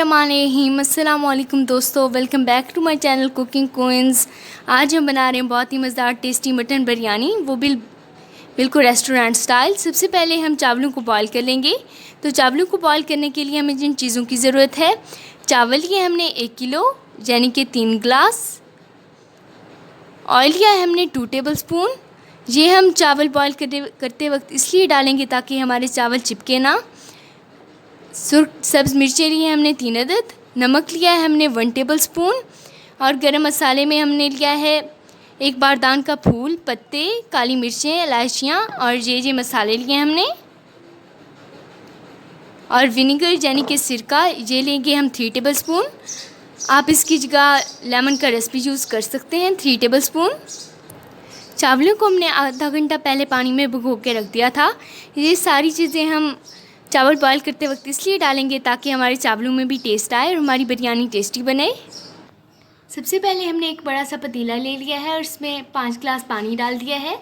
बिस्मिल्लाहिर्रहमानिर्रहीम। अस्सलाम वालेकुम दोस्तों, welcome back to my channel cooking queens. आज हम बना रहे हैं बहुत ही मज़ेदार टेस्टी मटन बिरयानी, वो बिल्कुल रेस्टोरेंट स्टाइल। सबसे पहले हम चावलों को बॉईल कर लेंगे। तो चावलों को बॉईल करने के लिए हमें जिन चीज़ों की ज़रूरत है, चावल लिए हमने 1 किलो यानी कि 3 गिलास। ऑयल लिया है हमने 2 टेबल स्पून। ये हम चावल बॉईल करते वक्त इसलिए डालेंगे ताकि हमारे चावल चिपके ना। सब्ज़ मिर्चें ली हैं हमने 3 अदद। नमक लिया है हमने 1 टेबल स्पून। और गरम मसाले में हमने लिया है 1 बारदान का फूल, पत्ते, काली मिर्चें, इलायचियाँ और ये मसाले लिए हमने। और विनेगर यानी कि सिरका ये लेंगे हम 3 टेबल स्पून। आप इसकी जगह लेमन का रस भी यूज़ कर सकते हैं, 3 टेबल स्पून। चावलों को हमने आधा घंटा पहले पानी में भिगो के रख दिया था। ये सारी चीज़ें हम चावल बॉईल करते वक्त इसलिए डालेंगे ताकि हमारे चावलों में भी टेस्ट आए और हमारी बिरयानी टेस्टी बने। सबसे पहले हमने एक बड़ा सा पतीला ले लिया है और इसमें 5 गिलास पानी डाल दिया है।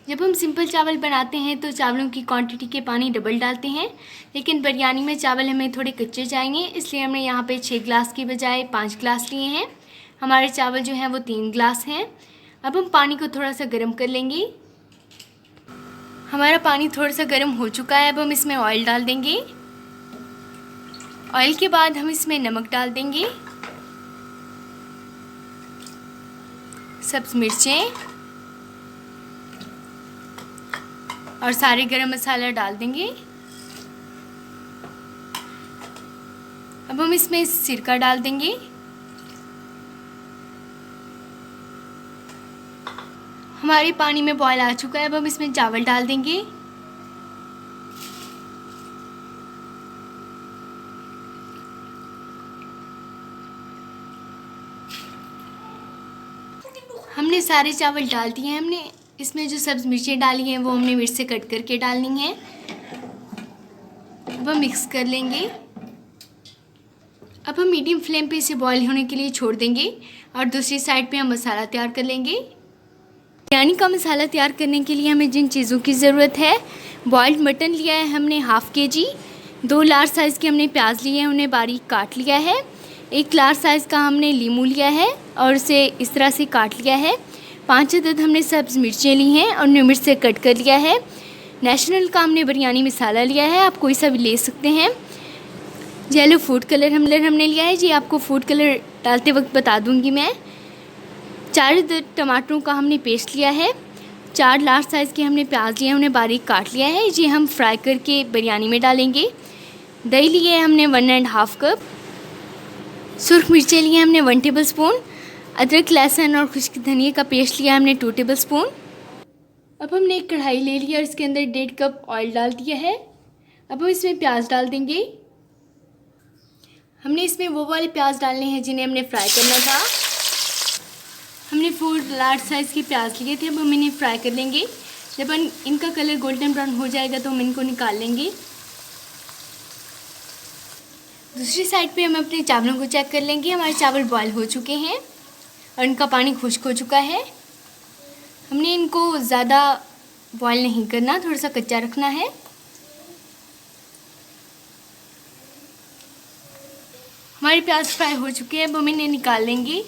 जब हम सिंपल चावल बनाते हैं तो चावलों की क्वांटिटी के पानी डबल डालते हैं, लेकिन बिरयानी में चावल हमें थोड़े कच्चे चाहिए, इसलिए हमने यहाँ पे 6 गिलास की बजाय 5 गिलास लिए हैं। हमारे चावल जो हैं वो 3 गिलास हैं। अब हम पानी को थोड़ा सा गर्म कर लेंगे। हमारा पानी थोड़ा सा गर्म हो चुका है। अब हम इसमें ऑयल डाल देंगे। ऑयल के बाद हम इसमें नमक डाल देंगे, सब्ज़ मिर्चें और सारे गरम मसाला डाल देंगे। अब हम इसमें सिरका डाल देंगे। हमारे पानी में बॉयल आ चुका है। अब हम इसमें चावल डाल देंगे। हमने सारे चावल डाल दिए हैं। हमने इसमें जो सब्ज़ मिर्चें डाली हैं वो हमने मिर्च से कट करके डालनी है। अब हम मिक्स कर लेंगे। अब हम मीडियम फ्लेम पे इसे बॉयल होने के लिए छोड़ देंगे और दूसरी साइड पे हम मसाला तैयार कर लेंगे। बिरयानी का मसाला तैयार करने के लिए हमें जिन चीज़ों की ज़रूरत है, बॉइल्ड मटन लिया है हमने ½ kg। 2 लार्ज साइज़ के हमने प्याज लिए हैं, उन्हें बारीक काट लिया है। 1 लार्ज साइज़ का हमने लीमू लिया है और उसे इस तरह से काट लिया है। 5 अदद हमने सब्ज़ मिर्चें ली हैं और उन्हें मिर्च से कट कर लिया है। नेशनल का हमने बिरयानी मसाला लिया है, आप कोई सा भी ले सकते हैं। येलो फूड कलर हमने लिया है, जी आपको फूड कलर डालते वक्त बता दूँगी मैं। 4 टमाटरों का हमने पेस्ट लिया है। 4 लार्ज साइज़ के हमने प्याज लिए हैं, उन्हें बारीक काट लिया है। ये हम फ्राई करके बिरयानी में डालेंगे। दही लिए हमने 1½ कप। सुर्ख मिर्चें लिए हमने 1 टेबल स्पून। अदरक, लहसुन और खुश्क धनिया का पेस्ट लिया हमने 2 टेबल स्पून। अब हमने एक कढ़ाई ले लिया और इसके अंदर 1.5 कप ऑयल डाल दिया है। अब हम इसमें प्याज डाल देंगे। हमने इसमें वो वाले प्याज डालने हैं जिन्हें हमने फ्राई करना था। हमने 4 लार्ज साइज़ के प्याज लिए थे। अब हम इन्हें फ्राई कर लेंगे। जब इनका कलर गोल्डन ब्राउन हो जाएगा तो हम इनको निकाल लेंगे। दूसरी साइड पे हम अपने चावलों को चेक कर लेंगे। हमारे चावल बॉयल हो चुके हैं और इनका पानी खुश्क हो चुका है। हमने इनको ज़्यादा बॉयल नहीं करना, थोड़ा सा कच्चा रखना है। हमारे प्याज फ्राई हो चुके हैं। अब हम इन्हें निकाल लेंगे।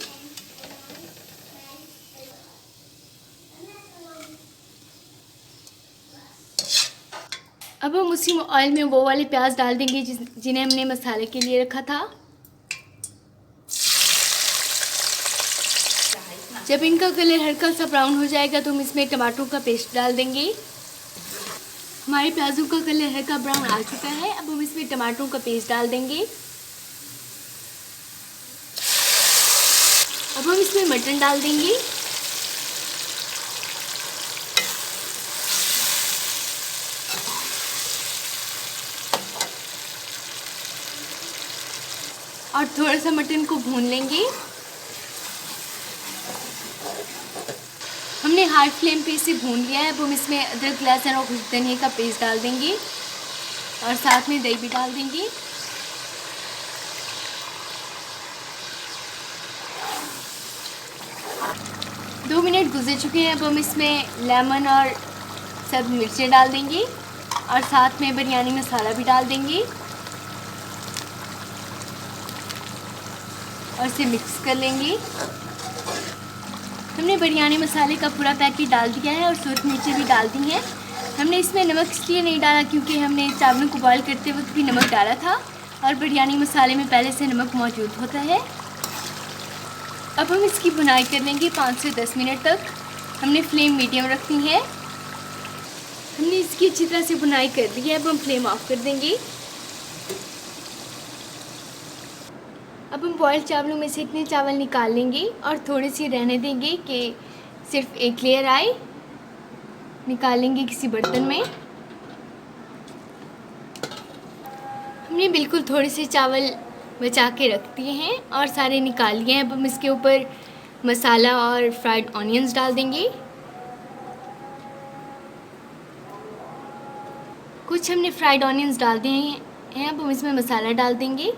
अब हम उसी ऑयल में वो वाले प्याज डाल देंगे जिन्हें हमने मसाले के लिए रखा था। जब इनका कलर हल्का सा ब्राउन हो जाएगा तो हम इसमें टमाटरों का पेस्ट डाल देंगे। हमारे प्याज़ों का कलर हल्का ब्राउन आ चुका है। अब हम इसमें टमाटरों का पेस्ट डाल देंगे। अब हम इसमें मटन डाल देंगे। और थोड़ा सा मटन को भून लेंगे। हमने हाई फ्लेम पे इसे भून लिया है। अब हम इसमें अदरक, लहसुन और खुश्क धनिया का पेस्ट डाल देंगे और साथ में दही भी डाल देंगे। दो मिनट गुजर चुके हैं। अब हम इसमें लेमन और सब मिर्चें डाल देंगे और साथ में बिरयानी मसाला भी डाल देंगे। और इसे मिक्स कर लेंगे। हमने बिरयानी मसाले का पूरा पैकेट डाल दिया है और सूरख मिर्चें भी डाल दी हैं। हमने इसमें नमक इसलिए नहीं डाला क्योंकि हमने चावलों को बॉईल करते वक्त भी नमक डाला था और बिरयानी मसाले में पहले से नमक मौजूद होता है। अब हम इसकी भुनाई कर लेंगे 5 से 10 मिनट तक। हमने फ्लेम मीडियम रखनी है। हमने इसकी अच्छी तरह से भुनाई कर ली है। अब हम फ्लेम ऑफ कर देंगे। अब हम बॉयल चावलों में से इतने चावल निकाल लेंगे और थोड़े से रहने देंगे कि सिर्फ एक लेयर आए। निकाल लेंगे किसी बर्तन में। हमने बिल्कुल थोड़े से चावल बचा के रख दिए हैं और सारे निकाल लिए हैं। अब हम इसके ऊपर मसाला और फ्राइड ऑनियंस डाल देंगे। कुछ हमने फ्राइड ऑनियंस डाल दिए हैं। अब हम इसमें मसाला डाल देंगे।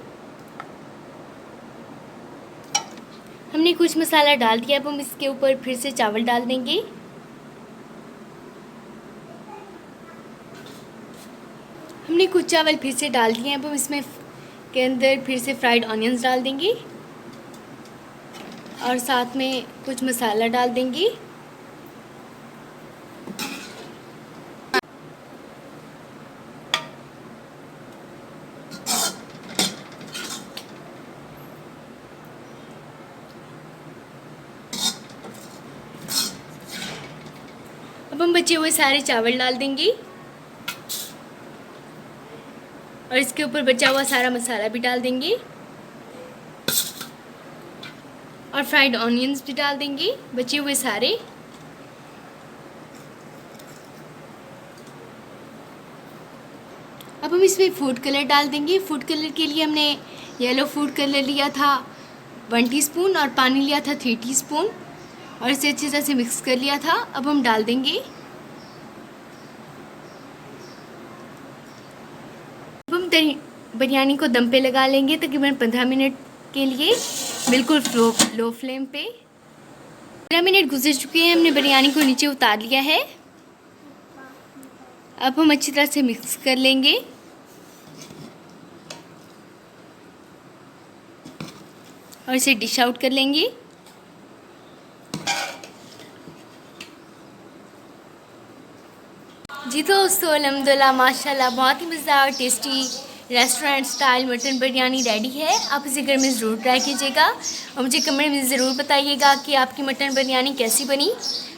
हमने कुछ मसाला डाल दिया। अब हम इसके ऊपर फिर से चावल डाल देंगे। हमने कुछ चावल फिर से डाल दिए हैं। अब हम इसमें के अंदर फिर से फ्राइड ऑनियंस डाल देंगे और साथ में कुछ मसाला डाल देंगे। अब हम बचे हुए सारे चावल डाल देंगे और इसके ऊपर बचा हुआ सारा मसाला भी डाल देंगे और फ्राइड ऑनियंस भी डाल देंगे बचे हुए सारे। अब हम इसमें फूड कलर डाल देंगे। फूड कलर के लिए हमने येलो फूड कलर लिया था 1 टीस्पून और पानी लिया था 3 टीस्पून और इसे अच्छी तरह से मिक्स कर लिया था। अब हम डाल देंगे। अब हम बिरयानी को दम पे लगा लेंगे तकरीबन 15 मिनट के लिए, बिल्कुल लो फ्लेम पे। 15 मिनट गुजर चुके हैं। हमने बिरयानी को नीचे उतार लिया है। अब हम अच्छी तरह से मिक्स कर लेंगे और इसे डिश आउट कर लेंगे। जी दोस्तों, अल्हम्दुलिल्लाह माशाल्लाह बहुत ही मज़ेदार tasty restaurant style mutton biryani ready है। आप इसे घर में ज़रूर ट्राई कीजिएगा और मुझे कमेंट में ज़रूर बताइएगा कि आपकी मटन बिरयानी कैसी बनी।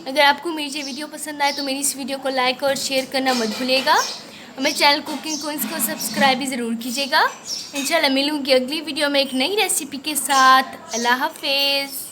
अगर आपको मेरी ये वीडियो पसंद आए तो मेरी इस वीडियो को लाइक और शेयर करना मत भूलिएगा और मेरे चैनल कुकिंग क्वींस को सब्सक्राइब भी ज़रूर कीजिएगा। इंशाल्लाह मिलूँगी अगली वीडियो में एक नई रेसिपी के साथ। अल्लाह हाफिज़।